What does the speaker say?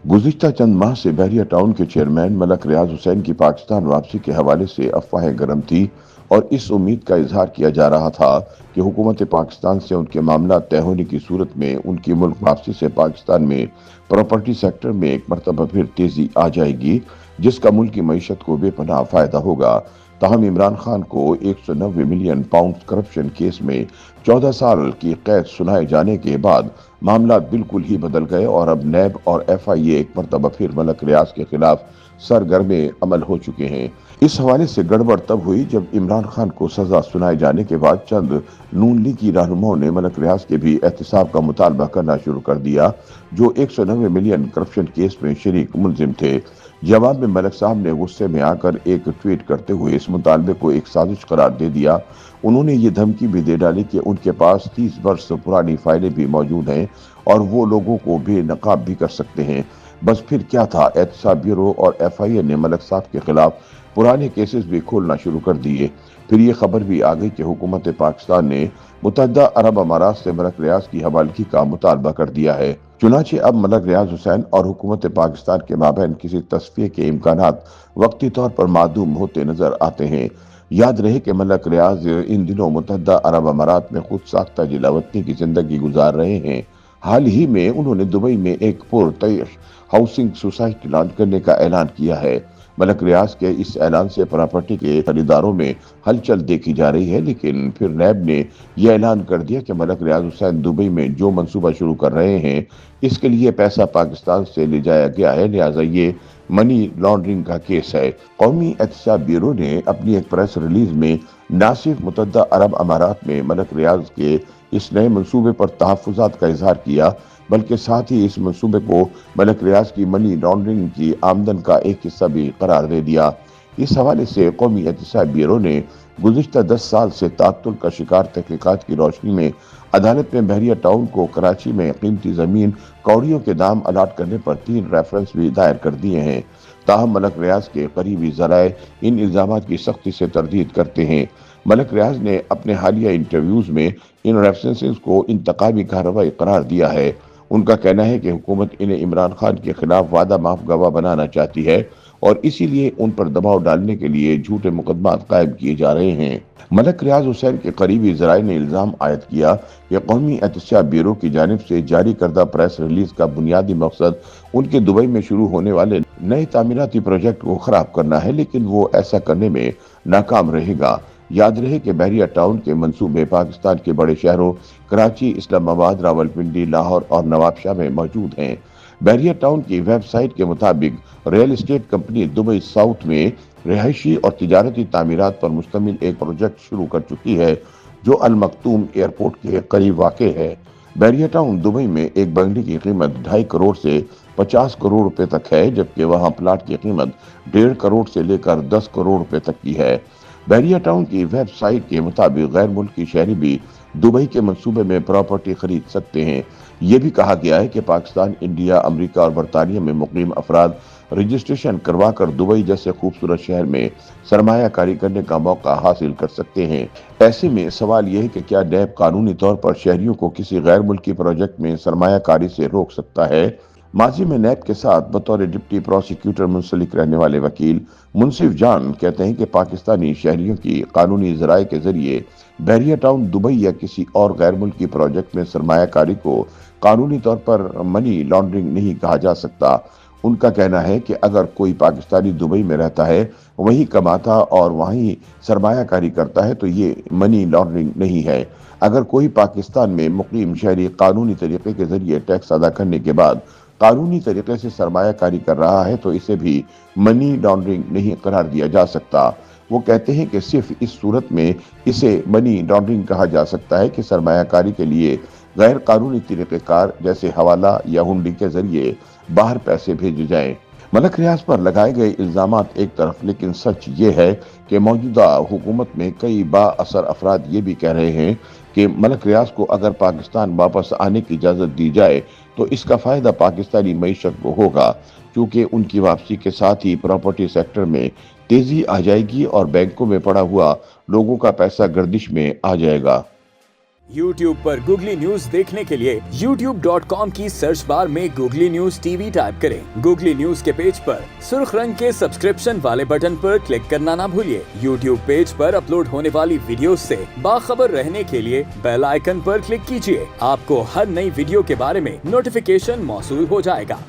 गुज़िश्ता चंद माह से बहरिया टाउन के चेयरमैन मलक रियाज हुसैन की पाकिस्तान वापसी के हवाले से अफवाहें गर्म थी और इस उम्मीद का इजहार किया जा रहा था कि हुकूमत पाकिस्तान से उनके मामला तय होने की सूरत में उनकी मुल्क वापसी से पाकिस्तान में प्रॉपर्टी सेक्टर में एक मरतबा फिर तेजी आ जाएगी, जिसका मुल्क की मईशत को बेपनाह फायदा होगा। ताहम इमरान खान को 190 मिलियन पाउंड करप्शन केस में 14 साल की कैद सुनाए जाने के बाद मामला बिल्कुल ही बदल गए और अब नैब और FIA एक मरतबा फिर मलक रियाज के खिलाफ सरगर्मे अमल हो चुके हैं। इस हवाले से गड़बड़ तब हुई जब इमरान खान को सजा सुनाए जाने के बाद चंद नून लीग की रहनुमाओं ने मलक रियाज के भी एहतसाब का मुतालबा करना शुरू कर दिया, जो 190 मिलियन करप्शन केस में शरीक मुलजिम थे। जवाब में मलक साहब ने गुस्से में आकर एक ट्वीट करते हुए इस मुतालबे को एक साजिश करार दे दिया। उन्होंने ये धमकी भी दे डाली कि उनके पास 30 वर्ष पुरानी फाइलें भी मौजूद हैं और वो लोगों को बेनकाब भी कर सकते हैं। बस फिर क्या था, एहतसाब ब्यूरो और FIA ने मलक साहब के खिलाफ पुराने केसेस भी खोलना शुरू कर दिए। फिर ये खबर भी आ गई कि हुकूमत पाकिस्तान ने मुत्तहदा अरब अमारात से मलक रियाज की हवालगी का मुतालबा कर दिया है। चुनांचे अब मलक रियाज हुसैन और हुकूमत पाकिस्तान के माबैन किसी तस्फिये के इम्कानात वक्ती तौर पर मादूम होते नजर आते हैं। याद रहे कि मलक रियाज इन दिनों मुत्तहदा अरब अमारात में खुद साख्ता जिलावतनी की जिंदगी गुजार रहे हैं। हाल ही में उन्होंने दुबई में एक पुरतयश हाउसिंग सोसाइटी लॉन्च करने का ऐलान किया है। मलक रियाज के इस ऐलान से प्रॉपर्टी के खरीदारों में हलचल देखी जा रही है, लेकिन फिर नैब ने यह ऐलान कर दिया कि मलक रियाज हुसैन दुबई में जो मंसूबा शुरू कर रहे हैं, इसके लिए पैसा पाकिस्तान से ले जाया गया है, लिहाजा ये मनी लॉन्ड्रिंग का केस है। कौमी एहतसाब ब्यूरो ने अपनी एक प्रेस रिलीज में न सिर्फ मुत्तहदा अरब अमारात में मलक रियाज के इस नए मंसूबे पर तहफ़्फ़ुज़ात का इजहार किया, बल्कि साथ ही इस मंसूबे को मलक रियाज की मनी लॉन्ड्रिंग की आमदन का एक हिस्सा भी करार दे दिया। इस हवाले से कौमी एहतसाब ब्यूरो ने गुज़िश्ता 10 साल से तातुल का शिकार तहकीकात की रोशनी में अदालत में बहरिया टाउन को कराची में कीमती जमीन कौड़ियों के दाम अलाट करने पर 3 रेफरेंस भी दायर कर दिए हैं। ताहम मलक रियाज के करीबी ज़राए इन इल्ज़ामात की सख्ती से तरदीद करते हैं। मलक रियाज ने अपने हालिया इंटरव्यूज में इन रेफरेंसेस को इंतकामी कार्रवाई करार दिया है। उनका कहना है कि हुकूमत इन्हें इमरान खान के खिलाफ वादा माफ गवाह बनाना चाहती है और इसीलिए उन पर दबाव डालने के लिए झूठे मुकदमात कायम किए जा रहे हैं। मलक रियाज हुसैन के करीबी ज़राए ने इल्ज़ाम आयद किया कि कौमी एहतसाब ब्यूरो की जानिब से जारी करदा प्रेस रिलीज का बुनियादी मकसद उनके दुबई में शुरू होने वाले नए तामीराती प्रोजेक्ट को खराब करना है, लेकिन वो ऐसा करने में नाकाम रहेगा। याद रहे कि बहरिया टाउन के मंसूबे पाकिस्तान के बड़े शहरों कराची, इस्लामाबाद, रावलपिंडी, लाहौर और नवाबशाह में मौजूद हैं। बहरिया टाउन की वेबसाइट के मुताबिक real estate company Dubai south में रिहायशी और तिजारती तामीरात पर मुश्तमिल एक प्रोजेक्ट शुरू कर चुकी है, जो अल मखतूम एयरपोर्ट के करीब वाक़ है। बहरिया टाउन दुबई में एक बंगले की कीमत 2.5 करोड़ से 50 करोड़ रुपए तक है, जबकि वहां प्लाट की कीमत 1.5 करोड़ से लेकर 10 करोड़ रुपए तक की है। बहरिया टाउन की वेबसाइट के मुताबिक गैर मुल्की शहरी भी दुबई के मंसूबे में प्रॉपर्टी खरीद सकते हैं। ये भी कहा गया है कि पाकिस्तान, इंडिया, अमेरिका और बरतानिया में मुकीम अफराद रजिस्ट्रेशन करवा कर दुबई जैसे खूबसूरत शहर में सरमायाकारी करने का मौका हासिल कर सकते हैं। ऐसे में सवाल यह है कि क्या नैब कानूनी तौर पर शहरियों को किसी गैर मुल्की प्रोजेक्ट में सरमायाकारी से रोक सकता है? माजी में नैब के साथ बतौर डिप्टी प्रोसिक्यूटर मुंसलिक रहने वाले वकील मुंसिफ जान कहते हैं कि पाकिस्तानी शहरियों की कानूनी ज़राए के जरिए बहरिया टाउन, दुबई या किसी और गैर मुल्की प्रोजेक्ट में सरमायाकारी को कानूनी तौर पर मनी लॉन्ड्रिंग नहीं कहा जा सकता। उनका कहना है कि अगर कोई पाकिस्तानी दुबई में रहता है, वहीं कमाता और वहीं सरमायाकारी करता है, तो ये मनी लॉन्ड्रिंग नहीं है। अगर कोई पाकिस्तान में मुकीम शहरी कानूनी तरीके के जरिए टैक्स अदा करने के बाद कानूनी तरीके से सरमायाकारी कर रहा है, तो इसे भी मनी लॉन्ड्रिंग नहीं करार दिया जा सकता। वो कहते हैं कि सिर्फ इस सूरत में इसे मनी लॉन्ड्रिंग कहा जा सकता है कि सरमायाकारी के लिए गैर कानूनी तरीक़ेकार जैसे हवाला या हुंडी के जरिए बाहर पैसे भेजे जाएं। मलक रियाज पर लगाए गए इल्जामात एक तरफ, लेकिन सच ये है कि मौजूदा हुकूमत में कई बाअसर अफराद ये भी कह रहे हैं कि मलक रियाज को अगर पाकिस्तान वापस आने की इजाज़त दी जाए तो इसका फ़ायदा पाकिस्तानी मईशत को होगा, क्योंकि उनकी वापसी के साथ ही प्रॉपर्टी सेक्टर में तेज़ी आ जाएगी और बैंकों में पड़ा हुआ लोगों का पैसा गर्दिश में आ जाएगा। YouTube पर गूगली न्यूज देखने के लिए youtube.com की सर्च बार में गूगली न्यूज टीवी टाइप करें। गूगली न्यूज के पेज पर सुर्ख रंग के सब्सक्रिप्शन वाले बटन पर क्लिक करना ना भूलिए। YouTube पेज पर अपलोड होने वाली वीडियोस से बाखबर रहने के लिए बेल आइकन पर क्लिक कीजिए। आपको हर नई वीडियो के बारे में नोटिफिकेशन मौसूल हो जाएगा।